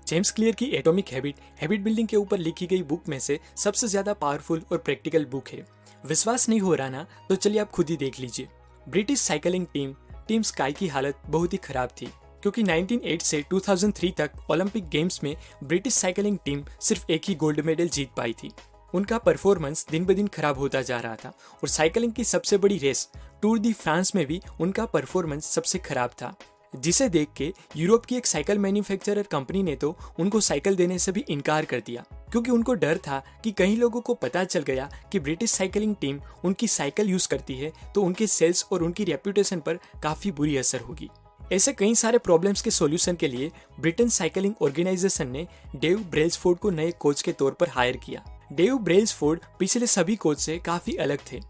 James clear की atomic habit building के ऊपर लिखी गई बुक में से सबसे ज्यादा पावरफुल और प्रैक्टिकल बुक है। विश्वास नहीं हो रहा ना, तो चलिए आप खुद ही देख लीजिए। ब्रिटिश साइकिलिंग टीम स्काई की हालत बहुत ही खराब थी, क्योंकि 1908 से 2003 तक ओलंपिक गेम्स में ब्रिटिश साइकिलिंग टीम सिर्फ एक ही गोल्ड मेडल जीत पाई थी। उनका परफॉर्मेंस दिन ब दिन खराब होता जा रहा था और साइकिलिंग की सबसे बड़ी रेस टूर दी फ्रांस में भी उनका परफॉर्मेंस सबसे खराब था, जिसे देख के यूरोप की एक साइकिल मैन्युफैक्चरर कंपनी ने तो उनको साइकिल देने से भी इनकार कर दिया, क्योंकि उनको डर था कि कई लोगों को पता चल गया कि ब्रिटिश साइकिलिंग टीम उनकी साइकिल यूज करती है तो उनके सेल्स और उनकी रेप्यूटेशन पर काफी बुरी असर होगी। ऐसे कई सारे प्रॉब्लम्स के सॉल्यूशन के लिए ब्रिटेन साइकिलिंग ऑर्गेनाइजेशन ने डेव ब्रेल्सफोर्ड को नए कोच के तौर पर हायर किया। डेव ब्रेल्सफोर्ड पिछले सभी कोच से काफी अलग थे,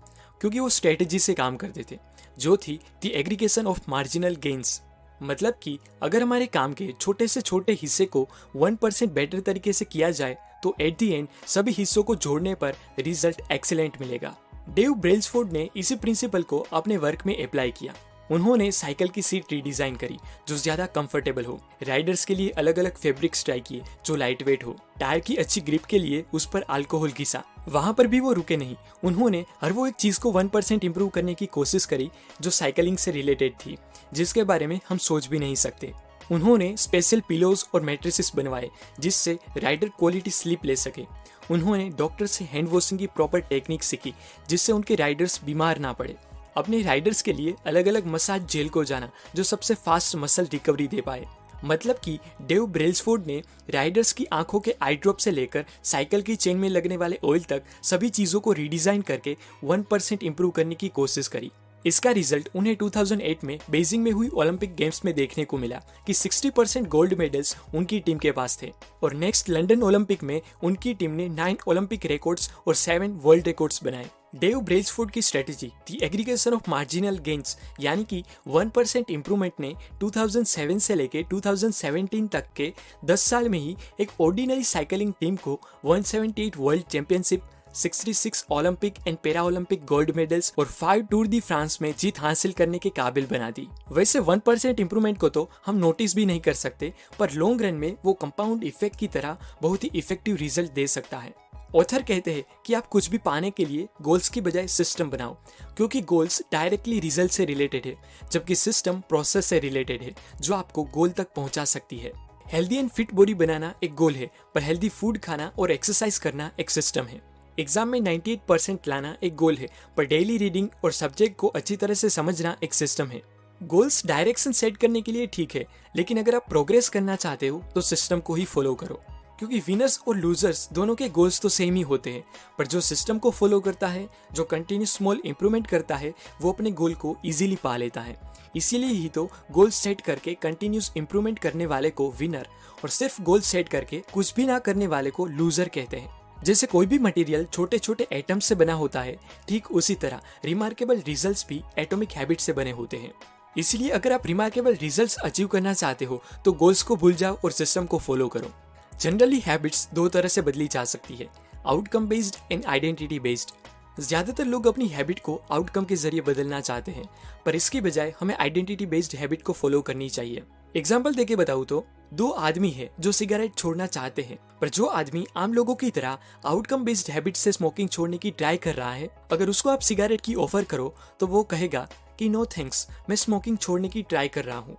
क्योंकि वो स्ट्रेटेजी से काम करते थे, जो थी the aggregation of marginal gains. मतलब कि अगर हमारे काम के छोटे से छोटे हिस्से को 1% बेटर तरीके से किया जाए तो एट द एंड सभी हिस्सों को जोड़ने पर रिजल्ट एक्सीलेंट मिलेगा। डेव ब्रेल्सफोर्ड ने इसी प्रिंसिपल को अपने वर्क में अप्लाई किया। उन्होंने साइकिल की सीट रीडिजाइन करी जो ज्यादा कंफर्टेबल हो, राइडर्स के लिए अलग अलग फैब्रिक्स ट्राई किए जो लाइट वेट हो, टायर की अच्छी ग्रिप के लिए उस पर अल्कोहल घिसा। वहां पर भी वो रुके नहीं, उन्होंने हर वो एक चीज को 1% इम्प्रूव करने की कोशिश करी जो साइकिलिंग से रिलेटेड थी, जिसके बारे में हम सोच भी नहीं सकते। उन्होंने स्पेशल पिलोज और मैट्रेसेस बनवाए जिससे राइडर क्वालिटी स्लीप ले सके। उन्होंने डॉक्टर से हैंड वॉशिंग की प्रॉपर टेक्निक सीखी जिससे उनके राइडर्स बीमार ना पड़े। अपने राइडर्स के लिए अलग अलग मसाज जेल को जाना जो सबसे फास्ट मसल रिकवरी दे पाए। मतलब कि डेव ब्रेल्सफोर्ड ने राइडर्स की आंखों के आई ड्रॉप से लेकर साइकिल की चेन में लगने वाले ऑयल तक सभी चीजों को रीडिजाइन करके 1% इम्प्रूव करने की कोशिश करी। इसका रिजल्ट उन्हें 2008 में बीजिंग में हुई ओलंपिक गेम्स में देखने को मिला कि 60% गोल्ड मेडल्स उनकी टीम के पास थे, और नेक्स्ट लंदन ओलंपिक में उनकी टीम ने 9 ओलंपिक रिकॉर्ड्स और 7 वर्ल्ड रिकॉर्ड्स बनाए। डेव ब्रेल्सफोर्ड की strategy the aggregation of marginal gains यानी कि 1% इम्प्रूवमेंट ने 2007 से लेके 2017 तक के 10 साल में ही एक ऑर्डिनरी साइकिलिंग टीम को 178 world championship, 66 Olympic and para Olympic gold medals और 5 टूर दी फ्रांस में जीत हासिल करने के काबिल बना दी। वैसे 1% इम्प्रूवमेंट को तो हम नोटिस भी नहीं कर सकते, पर लॉन्ग रन में वो कंपाउंड इफेक्ट की तरह बहुत ही इफेक्टिव रिजल्ट दे सकता है। ऑथर कहते हैं कि आप कुछ भी पाने के लिए गोल्स की बजाय सिस्टम बनाओ, क्योंकि गोल्स डायरेक्टली रिजल्ट से रिलेटेड है, जबकि सिस्टम प्रोसेस से रिलेटेड है जो आपको गोल तक पहुंचा सकती है। हेल्दी एंड फिट बॉडी बनाना एक गोल है, पर हेल्दी फूड खाना और एक्सरसाइज करना एक सिस्टम है। एग्जाम में 98% लाना एक गोल है, पर डेली रीडिंग और सब्जेक्ट को अच्छी तरह से समझना एक सिस्टम है। गोल्स डायरेक्शन सेट करने के लिए ठीक है, लेकिन अगर आप प्रोग्रेस करना चाहते हो तो सिस्टम को ही फॉलो करो, क्योंकि विनर्स और लूजर्स दोनों के गोल्स तो सेम ही होते हैं, पर जो सिस्टम को फॉलो करता है, जो कंटिन्यूस स्मॉल इंप्रूवमेंट करता है, वो अपने गोल को इजीली पा लेता है। इसीलिए ही तो गोल सेट करके कंटिन्यूस इंप्रूवमेंट करने वाले को विनर और सिर्फ गोल सेट करके कुछ भी ना करने वाले को लूजर कहते हैं। जैसे कोई भी मटेरियल छोटे छोटे एटम्स से बना होता है, ठीक उसी तरह रिमार्केबल रिजल्ट्स भी एटॉमिक हैबिट से बने होते हैं। इसलिए अगर आप रिमार्केबल रिजल्ट्स अचीव करना चाहते हो तो गोल्स को भूल जाओ और सिस्टम को फॉलो करो। जनरली हैबिट्स दो तरह से बदली जा सकती है, outcome based and identity based. ज्यादातर लोग अपनी हैबिट को आउटकम के जरिए बदलना चाहते हैं, पर इसके बजाय हमें आइडेंटिटी बेस्ड हैबिट को फॉलो करनी चाहिए। एग्जाम्पल देके बताऊं तो 2 आदमी है जो सिगरेट छोड़ना चाहते हैं, पर जो आदमी आम लोगों की तरह आउटकम बेस्ड हैबिट से स्मोकिंग छोड़ने की ट्राई कर रहा है, अगर उसको आप सिगरेट की ऑफर करो तो वो कहेगा कि नो थैंक्स, मैं स्मोकिंग छोड़ने की ट्राई कर रहा हूँ।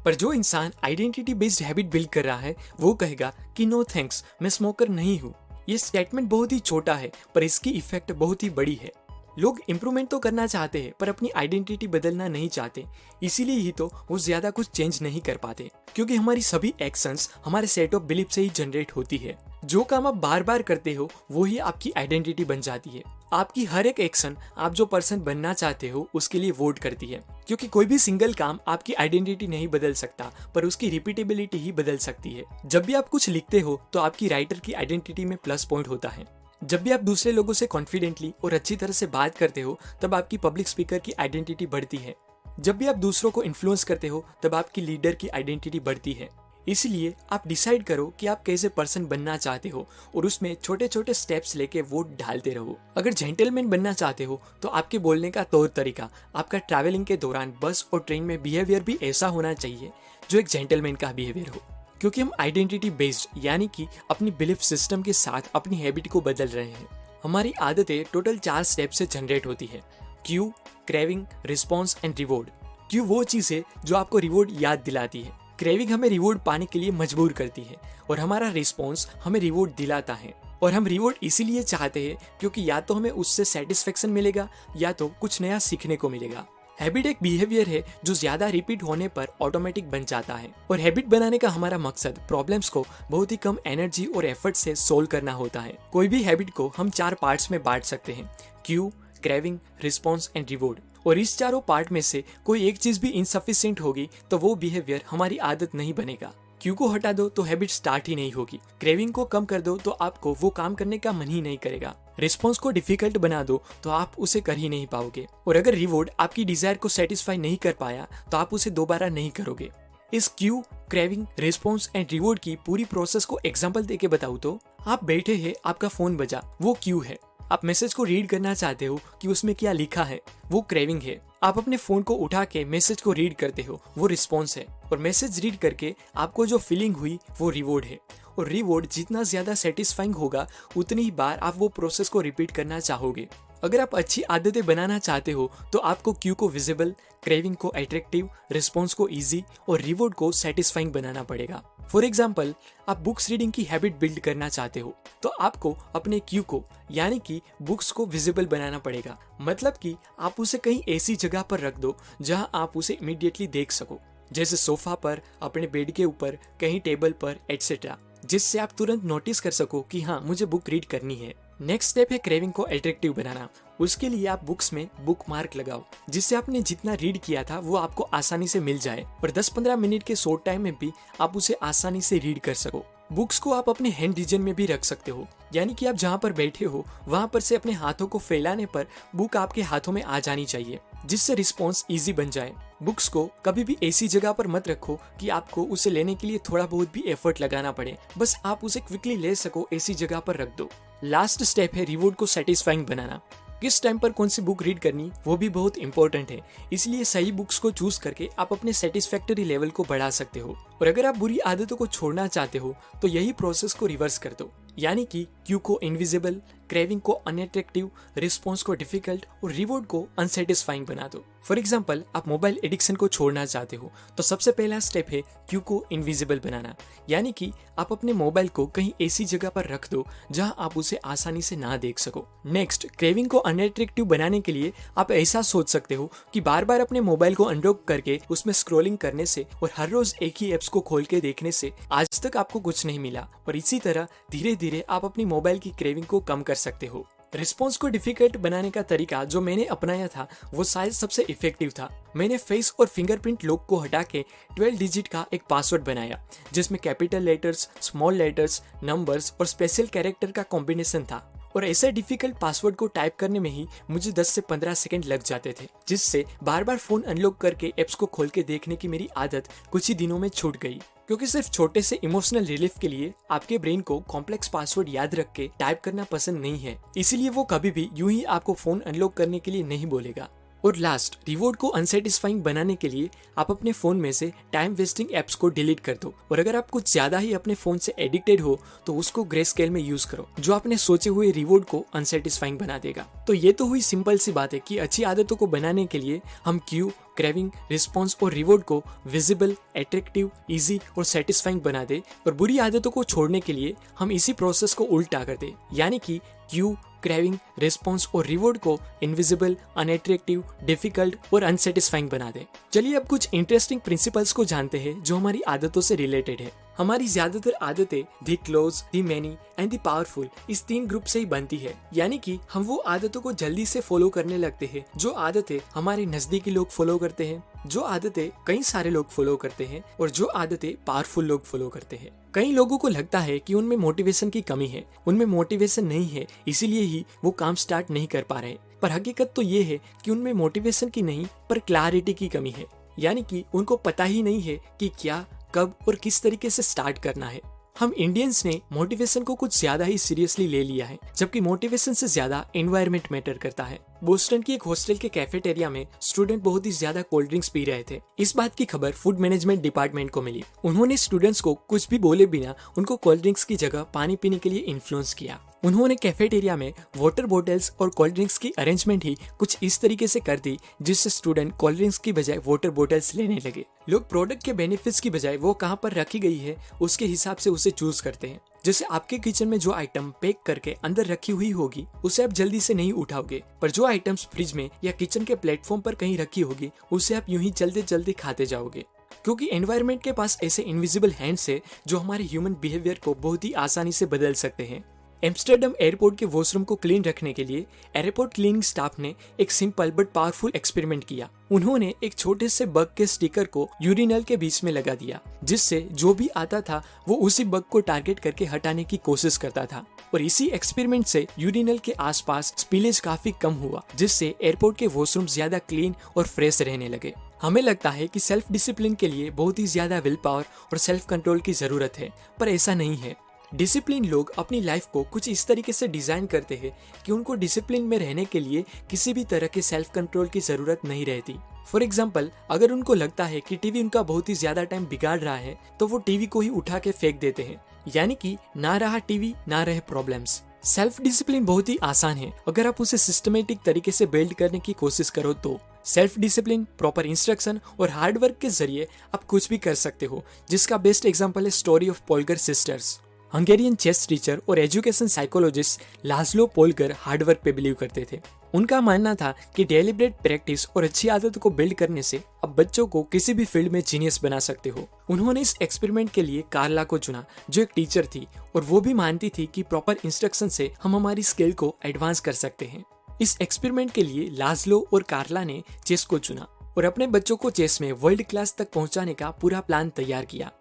पर जो इंसान आइडेंटिटी बेस्ड हैबिट बिल्ड कर रहा है वो कहेगा कि नो थैंक्स, मैं स्मोकर नहीं हूँ। ये स्टेटमेंट बहुत ही छोटा है, पर इसकी इफेक्ट बहुत ही बड़ी है। लोग इम्प्रूवमेंट तो करना चाहते हैं, पर अपनी आइडेंटिटी बदलना नहीं चाहते। इसीलिए ही तो वो ज्यादा कुछ चेंज नहीं कर पाते, क्योंकि हमारी सभी एक्शंस हमारे सेट ऑफ बिलीफ से ही जनरेट होती है। जो काम आप बार बार करते हो वो ही आपकी आइडेंटिटी बन जाती है। आपकी हर एक एक्शन आप जो पर्सन बनना चाहते हो उसके लिए वोट करती है, क्योंकि कोई भी सिंगल काम आपकी आइडेंटिटी नहीं बदल सकता, पर उसकी रिपीटेबिलिटी ही बदल सकती है। जब भी आप कुछ लिखते हो तो आपकी राइटर की आइडेंटिटी में प्लस पॉइंट होता है। जब भी आप दूसरे लोगों से कॉन्फिडेंटली और अच्छी तरह से बात करते हो तब आपकी पब्लिक स्पीकर की आइडेंटिटी बढ़ती है। जब भी आप दूसरों को इन्फ्लुएंस करते हो तब आपकी लीडर की आइडेंटिटी बढ़ती है। इसलिए आप डिसाइड करो कि आप कैसे पर्सन बनना चाहते हो और उसमें छोटे छोटे स्टेप्स लेके वोट डालते रहो। अगर जेंटलमैन बनना चाहते हो तो आपके बोलने का तौर तरीका, आपका ट्रैवलिंग के दौरान बस और ट्रेन में बिहेवियर भी ऐसा होना चाहिए जो एक जेंटलमैन का बिहेवियर हो। क्योंकि हम आइडेंटिटी बेस्ड यानी कि अपनी बिलीफ सिस्टम के साथ अपनी हैबिट को बदल रहे हैं। हमारी आदतें टोटल 4 स्टेप से जनरेट होती है। Q, craving, response and reward. Q वो चीज है जो आपको रिवॉर्ड याद दिलाती है। क्रेविंग हमें रिवॉर्ड पाने के लिए मजबूर करती है और हमारा रिस्पॉन्स हमें रिवॉर्ड दिलाता है। और हम रिवॉर्ड इसीलिए चाहते हैं क्योंकि या तो हमें उससे सेटिस्फेक्शन मिलेगा या तो कुछ नया सीखने को मिलेगा। हैबिट एक बिहेवियर है जो ज्यादा रिपीट होने पर ऑटोमेटिक बन जाता है और हैबिट बनाने का हमारा मकसद प्रॉब्लम्स को बहुत ही कम एनर्जी और एफर्ट से सोल्व करना होता है। कोई भी हैबिट को हम 4 पार्ट्स में बांट सकते हैं, Q, craving, response and reward. और इस चारों पार्ट में से कोई एक चीज भी इनसफिशिएंट होगी तो वो बिहेवियर हमारी आदत नहीं बनेगा। क्यू को हटा दो तो हैबिट स्टार्ट ही नहीं होगी। क्रेविंग को कम कर दो तो आपको वो काम करने का मन ही नहीं करेगा। रिस्पॉन्स को डिफिकल्ट बना दो तो आप उसे कर ही नहीं पाओगे। और अगर रिवॉर्ड आपकी डिजायर को सेटिस्फाई नहीं कर पाया तो आप उसे दोबारा नहीं करोगे। इस Q, craving, response and reward की पूरी प्रोसेस को एग्जांपल देके बताऊं तो आप बैठे हैं, आपका फोन बजा, वो क्यू है। आप मैसेज को रीड करना चाहते हो कि उसमें क्या लिखा है, वो क्रेविंग है। आप अपने फोन को उठा के मैसेज को रीड करते हो, वो रिस्पॉन्स है। और मैसेज रीड करके आपको जो फीलिंग हुई वो रिवॉर्ड है। और रिवॉर्ड जितना ज्यादा सेटिस्फाइंग होगा उतनी ही बार आप वो प्रोसेस को रिपीट करना चाहोगे। अगर आप अच्छी आदतें बनाना चाहते हो तो आपको क्यू को विजिबल, क्रेविंग को अट्रैक्टिव, रिस्पॉन्स को इजी और रिवॉर्ड को सेटिस्फाइंग बनाना पड़ेगा। फॉर एग्जाम्पल, आप बुक्स रीडिंग की हैबिट बिल्ड करना चाहते हो तो आपको अपने क्यू को यानी कि बुक्स को विजिबल बनाना पड़ेगा। मतलब कि आप उसे कहीं ऐसी जगह पर रख दो जहां आप उसे इमीडिएटली देख सको, जैसे सोफा पर, अपने बेड के ऊपर, कहीं टेबल पर एटसेट्रा, जिससे आप तुरंत नोटिस कर सको कि हाँ, मुझे बुक रीड करनी है। नेक्स्ट स्टेप है क्रेविंग को अट्रैक्टिव बनाना। उसके लिए आप बुक्स में बुक मार्क लगाओ जिससे आपने जितना रीड किया था वो आपको आसानी से मिल जाए और 10-15 मिनट के शॉर्ट टाइम में भी आप उसे आसानी से रीड कर सको। बुक्स को आप अपने हैंड रीजन में भी रख सकते हो, यानी कि आप जहाँ पर बैठे हो वहाँ पर से अपने हाथों को फैलाने पर बुक आपके हाथों में आ जानी चाहिए, जिससे रिस्पॉन्स इजी बन जाए। बुक्स को कभी भी ऐसी जगह पर मत रखो कि आपको उसे लेने के लिए थोड़ा बहुत भी एफर्ट लगाना पड़े, बस आप उसे क्विकली ले सको ऐसी जगह पर रख दो। लास्ट स्टेप है रिवॉर्ड को सेटिस्फाइंग बनाना। किस टाइम पर कौन सी बुक रीड करनी वो भी बहुत इंपॉर्टेंट है, इसलिए सही बुक्स को चूज करके आप अपने सेटिस्फैक्टरी लेवल को बढ़ा सकते हो। और अगर आप बुरी आदतों को छोड़ना चाहते हो तो यही प्रोसेस को रिवर्स कर दो, यानी कि क्यू को इनविजिबल, क्रेविंग को अनअट्रैक्टिव, रिस्पॉन्स को डिफिकल्ट और रिवॉर्ड को अनसेटिस्फाइंग बना दो। फॉर एग्जाम्पल, आप मोबाइल एडिक्शन को छोड़ना चाहते हो तो सबसे पहला स्टेप है क्यू को इनविजिबल बनाना, यानी कि आप अपने मोबाइल को कहीं ऐसी जगह पर रख दो जहां आप उसे आसानी से ना देख सको। नेक्स्ट, क्रेविंग को अनअट्रैक्टिव बनाने के लिए आप ऐसा सोच सकते हो कि बार बार अपने मोबाइल को अनलॉक करके उसमें स्क्रॉलिंग करने से और हर रोज एक ही एप्स को खोल के देखने से आज तक आपको कुछ नहीं मिला, और इसी तरह धीरे धीरे आप अपनी मोबाइल की क्रेविंग को कम कर सकते हो। रिस्पॉन्स को डिफिकल्ट बनाने का तरीका जो मैंने अपनाया था वो शायद सबसे इफेक्टिव था। मैंने फेस और फिंगरप्रिंट लॉक को हटा के 12 डिजिट का एक पासवर्ड बनाया जिसमें capital letters, small letters, numbers और स्पेशल कैरेक्टर का कॉम्बिनेशन था। और ऐसे डिफिकल्ट पासवर्ड को टाइप करने में ही मुझे 10 से 15 सेकंड लग जाते थे, जिससे बार बार फोन अनलॉक करके एप्स को खोल के देखने की मेरी आदत कुछ ही दिनों में छूट गई। क्योंकि सिर्फ छोटे से इमोशनल रिलीफ के लिए आपके ब्रेन को कॉम्प्लेक्स पासवर्ड याद रख के टाइप करना पसंद नहीं है, इसीलिए वो कभी भी यूं ही आपको फोन अनलॉक करने के लिए नहीं बोलेगा। और लास्ट, रिवॉर्ड को अनसेटिस्फाइंग बनाने के लिए आप अपने फोन में से टाइम वेस्टिंग एप्स को डिलीट कर दो, और अगर आप कुछ ज्यादा ही अपने फोन से एडिक्टेड हो तो उसको ग्रे स्केल में यूज करो, जो आपने सोचे हुए रिवॉर्ड को अनसेटिस्फाइंग बना देगा। तो ये तो हुई सिंपल सी बात है कि अच्छी आदतों को बनाने के लिए हम क्यू, क्रेविंग, रिस्पॉन्स और रिवॉर्ड को विजिबल, अट्रैक्टिव, इजी और सेटिस्फाइंग बना दे, और बुरी आदतों को छोड़ने के लिए हम इसी प्रोसेस को उल्टा कर दे, यानी कि क्यू, क्रेविंग, रिस्पॉन्स और रिवॉर्ड को इनविजिबल, अनअट्रैक्टिव, डिफिकल्ट और अनसेटिस्फाइंग बना दे। चलिए अब कुछ इंटरेस्टिंग प्रिंसिपल्स को जानते हैं जो हमारी आदतों से रिलेटेड है। हमारी ज्यादातर आदतें the close, the many and the powerful इस 3 ग्रुप से ही बनती है, यानी कि हम वो आदतों को जल्दी से फॉलो करने लगते हैं जो आदतें हमारे नजदीकी लोग फॉलो करते हैं, जो आदतें कई सारे लोग फॉलो करते हैं और जो आदतें पावरफुल लोग फॉलो करते हैं। कई लोगों को लगता है कि उनमें मोटिवेशन की कमी है, उनमें मोटिवेशन नहीं है, इसीलिए ही वो काम स्टार्ट नहीं कर पा रहे, पर हकीकत तो ये है कि उनमें मोटिवेशन की नहीं पर क्लैरिटी की कमी है, यानी कि उनको पता ही नहीं है कि क्या, कब और किस तरीके से स्टार्ट करना है। हम इंडियंस ने मोटिवेशन को कुछ ज्यादा ही सीरियसली ले लिया है, जबकि मोटिवेशन से ज्यादा एनवायरनमेंट मैटर करता है। बोस्टन की एक हॉस्टल के कैफेटेरिया में स्टूडेंट बहुत ही ज्यादा कोल्ड ड्रिंक्स पी रहे थे। इस बात की खबर फूड मैनेजमेंट डिपार्टमेंट को मिली। उन्होंने स्टूडेंट्स को कुछ भी बोले बिना उनको कोल्ड ड्रिंक्स की जगह पानी पीने के लिए इन्फ्लुएंस किया। उन्होंने कैफेटेरिया में वाटर बॉटल्स और कोल्ड ड्रिंक्स की अरेंजमेंट ही कुछ इस तरीके से कर दी जिससे स्टूडेंट कोल्ड ड्रिंक्स की बजाय वाटर बॉटल्स लेने लगे। लोग प्रोडक्ट के बेनिफिट्स की बजाय वो कहाँ पर रखी गई है उसके हिसाब से उसे चूज करते हैं। जैसे आपके किचन में जो आइटम पैक करके अंदर रखी हुई होगी उसे आप जल्दी से नहीं उठाओगे, पर जो आइटम्स फ्रिज में या किचन के प्लेटफॉर्म पर कहीं रखी होगी उसे आप यूं ही चलते चलते खाते जाओगे। क्योंकि एनवायरनमेंट के पास ऐसे इनविजिबल हैंड्स है जो हमारे ह्यूमन बिहेवियर को बहुत ही आसानी से बदल सकते हैं। एम्स्टर्डम एयरपोर्ट के वॉशरूम को क्लीन रखने के लिए एयरपोर्ट क्लीनिंग स्टाफ ने एक सिंपल बट पावरफुल एक्सपेरिमेंट किया। उन्होंने एक छोटे से बग के स्टिकर को यूरिनल के बीच में लगा दिया, जिससे जो भी आता था वो उसी बग को टारगेट करके हटाने की कोशिश करता था। और इसी एक्सपेरिमेंट से यूरिनल के आसपास स्पिलेज काफी कम हुआ, जिससे एयरपोर्ट के वॉशरूम ज्यादा क्लीन और फ्रेश रहने लगे। हमें लगता है कि सेल्फ डिसिप्लिन के लिए बहुत ही ज्यादा विल पावर और सेल्फ कंट्रोल की जरूरत है, पर ऐसा नहीं है। डिसिप्लिन लोग अपनी लाइफ को कुछ इस तरीके से डिजाइन करते हैं कि उनको डिसिप्लिन में रहने के लिए किसी भी तरह के सेल्फ कंट्रोल की जरूरत नहीं रहती। फॉर एग्जाम्पल, अगर उनको लगता है कि टीवी उनका बहुत ही ज्यादा टाइम बिगाड़ रहा है तो वो टीवी को ही उठा के फेंक देते हैं, यानी कि ना रहा टीवी ना रहे प्रॉब्लम्स। सेल्फ डिसिप्लिन बहुत ही आसान है अगर आप उसे सिस्टमेटिक तरीके से बिल्ड करने की कोशिश करो तो। सेल्फ डिसिप्लिन, प्रॉपर इंस्ट्रक्शन और हार्ड वर्क के जरिए आप कुछ भी कर सकते हो, जिसका बेस्ट एग्जाम्पल है story of Polgar sisters. Hungarian chess teacher और education psychologist Laszlo Polgar hard work पे बिलीव करते थे। उनका मानना था कि डेलिब्रेट प्रैक्टिस और अच्छी आदतों को बिल्ड करने से आप बच्चों को किसी भी फील्ड में जीनियस बना सकते हो। उन्होंने इस एक्सपेरिमेंट के लिए कार्ला को चुना, जो एक टीचर थी और वो भी मानती थी कि प्रॉपर इंस्ट्रक्शन से हम हमारी स्किल को एडवांस कर सकते हैं। इस एक्सपेरिमेंट के लिए लाज़लो और कार्ला ने चेस को चुना और अपने बच्चों को चेस में वर्ल्ड क्लास तक पहुंचाने का पूरा प्लान तैयार किया।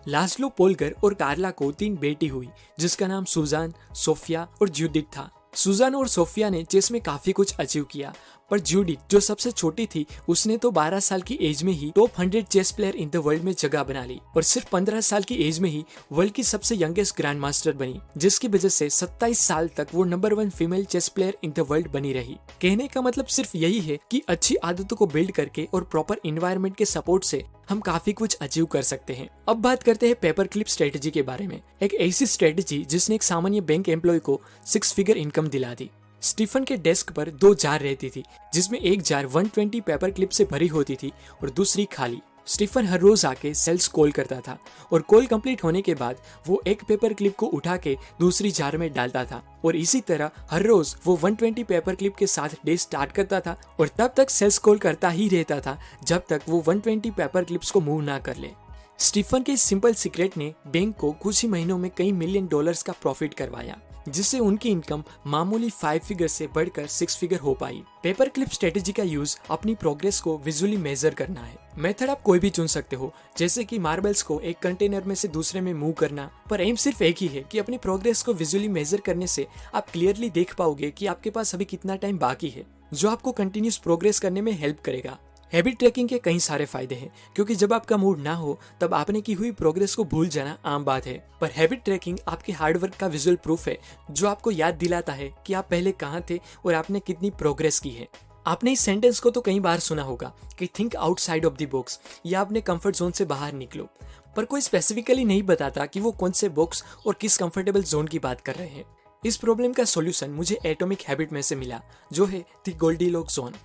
लाज़लो पोल्गर और कार्ला को 3 बेटी हुई, जिसका नाम सुजान, सोफिया और जूडिथ था। सुजान और सोफिया ने चेस में काफी कुछ अचीव किया, पर जूडिथ जो सबसे छोटी थी उसने तो 12 साल की एज में ही top 100 chess player in the world में जगह बना ली और सिर्फ 15 साल की एज में ही वर्ल्ड की सबसे यंगेस्ट ग्रैंड मास्टर बनी, जिसकी वजह से 27 साल तक वो number 1 female chess player in the world बनी रही। कहने का मतलब सिर्फ यही है कि अच्छी आदतों को बिल्ड करके और प्रॉपर एनवायरनमेंट के सपोर्ट से हम काफी कुछ अचीव कर सकते हैं। अब बात करते हैं पेपर क्लिप स्ट्रेटेजी के बारे में, एक ऐसी स्ट्रेटेजी जिसने एक सामान्य बैंक एम्प्लॉय को 6 फिगर इनकम दिला दी। स्टीफन के डेस्क पर 2 जार रहती थी, जिसमें एक जार 120 पेपर क्लिप से भरी होती थी और दूसरी खाली। स्टीफन हर रोज आके सेल्स कॉल करता था और कॉल कंप्लीट होने के बाद वो एक पेपर क्लिप को उठा के दूसरी जार में डालता था और इसी तरह हर रोज वो 120 पेपर क्लिप के साथ डे स्टार्ट करता था और तब तक सेल्स कॉल करता ही रहता था जब तक वो 120 पेपर क्लिप्स को मूव ना कर ले। स्टीफन के इस सिंपल सीक्रेट ने बैंक को कुछ ही महीनों में कई मिलियन डॉलर्स का प्रॉफिट करवाया, जिससे उनकी इनकम मामूली 5 फिगर से बढ़कर 6 फिगर हो पाई। पेपर क्लिप स्ट्रेटेजी का यूज अपनी प्रोग्रेस को विजुअली मेजर करना है। मेथड आप कोई भी चुन सकते हो, जैसे कि मार्बल्स को एक कंटेनर में से दूसरे में मूव करना, पर एम सिर्फ एक ही है कि अपनी प्रोग्रेस को विजुअली मेजर करने से आप क्लियरली देख पाओगे कि आपके पास अभी कितना टाइम बाकी है, जो आपको कंटिन्यूस प्रोग्रेस करने में हेल्प करेगा। हैबिट ट्रैकिंग के कई सारे फायदे हैं, क्योंकि जब आपका मूड ना हो तब आपने की हुई प्रोग्रेस को भूल जाना आम बात है, पर हैबिट ट्रैकिंग आपके हार्डवर्क का विजुअल प्रूफ है, जो आपको याद दिलाता है कि आप पहले कहाँ थे और आपने कितनी प्रोग्रेस की है। आपने इस सेंटेंस को तो कई बार सुना होगा कि think outside of the box, या अपने कंफर्ट जोन से बाहर निकलो, पर कोई स्पेसिफिकली नहीं बताता कि वो कौन से बॉक्स और किस कंफर्टेबल जोन की बात कर रहे हैं। इस प्रॉब्लम का सॉल्यूशन मुझे एटॉमिक हैबिट में से मिला, जो है the Goldilocks zone.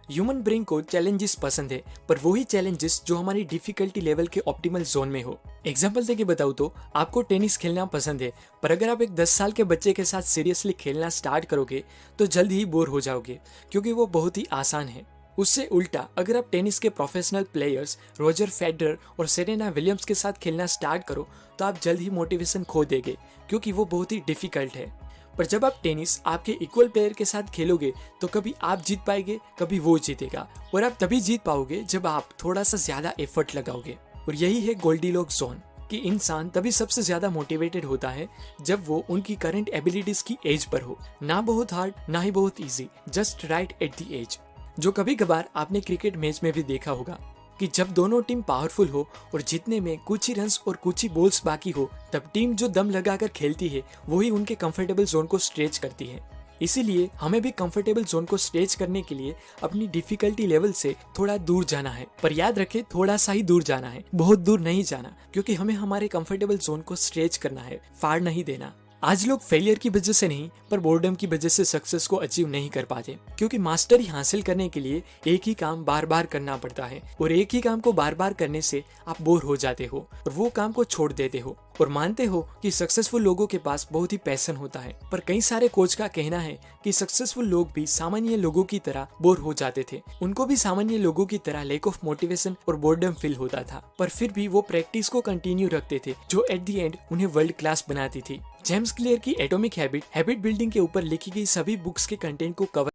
Human brain को चैलेंजेस पसंद है, पर वही चैलेंजेस जो हमारी डिफिकल्टी लेवल के ऑप्टिमल जोन में हो। एग्जांपल देके बताऊं तो आपको टेनिस खेलना पसंद है, पर अगर आप एक 10 साल के बच्चे के साथ सीरियसली खेलना स्टार्ट करोगे तो जल्द ही बोर हो जाओगे, क्योंकि वो बहुत ही आसान है। उससे उल्टा अगर आप टेनिस के प्रोफेशनल प्लेयर्स रॉजर फेडरर और सेरेना विलियम्स के साथ खेलना स्टार्ट करो तो आप जल्द ही मोटिवेशन खो देंगे, क्योंकि वो बहुत ही डिफिकल्ट है। पर जब आप टेनिस आपके इक्वल प्लेयर के साथ खेलोगे तो कभी आप जीत पाएंगे, कभी वो जीतेगा, और आप तभी जीत पाओगे जब आप थोड़ा सा ज्यादा एफर्ट लगाओगे। और यही है गोल्डीलॉक्स जोन, कि इंसान तभी सबसे ज्यादा मोटिवेटेड होता है जब वो उनकी करंट एबिलिटीज की एज पर हो, ना बहुत हार्ड ना ही बहुत easy, just right at the edge. जो कभी कभार आपने क्रिकेट मैच में भी देखा होगा कि जब दोनों टीम पावरफुल हो और जीतने में कुछ ही रन्स और कुछ ही बॉल्स बाकी हो, तब टीम जो दम लगाकर खेलती है वही उनके कंफर्टेबल जोन को स्ट्रेच करती है। इसीलिए हमें भी कंफर्टेबल जोन को स्ट्रेच करने के लिए अपनी डिफिकल्टी लेवल से थोड़ा दूर जाना है। पर याद रखें, थोड़ा सा ही दूर जाना है, बहुत दूर नहीं जाना, क्योंकि हमें हमारे कंफर्टेबल जोन को स्ट्रेच करना है, फाड़ नहीं देना। आज लोग फेलियर की वजह से नहीं, पर बोर्डम की वजह से सक्सेस को अचीव नहीं कर पाते, क्योंकि मास्टरी हासिल करने के लिए एक ही काम बार बार करना पड़ता है, और एक ही काम को बार बार करने से आप बोर हो जाते हो और वो काम को छोड़ देते हो और मानते हो कि सक्सेसफुल लोगों के पास बहुत ही पैशन होता है। पर कई सारे कोच का कहना है कि सक्सेसफुल लोग भी सामान्य लोगों की तरह बोर हो जाते थे, उनको भी सामान्य लोगों की तरह लैक ऑफ मोटिवेशन और बोर्डम फील होता था, पर फिर भी वो प्रैक्टिस को कंटिन्यू रखते थे, जो एट द एंड उन्हें वर्ल्ड क्लास बनाती थी। जेम्स क्लियर की एटॉमिक हैबिट बिल्डिंग के ऊपर लिखी गई सभी बुक्स के कंटेंट को कवर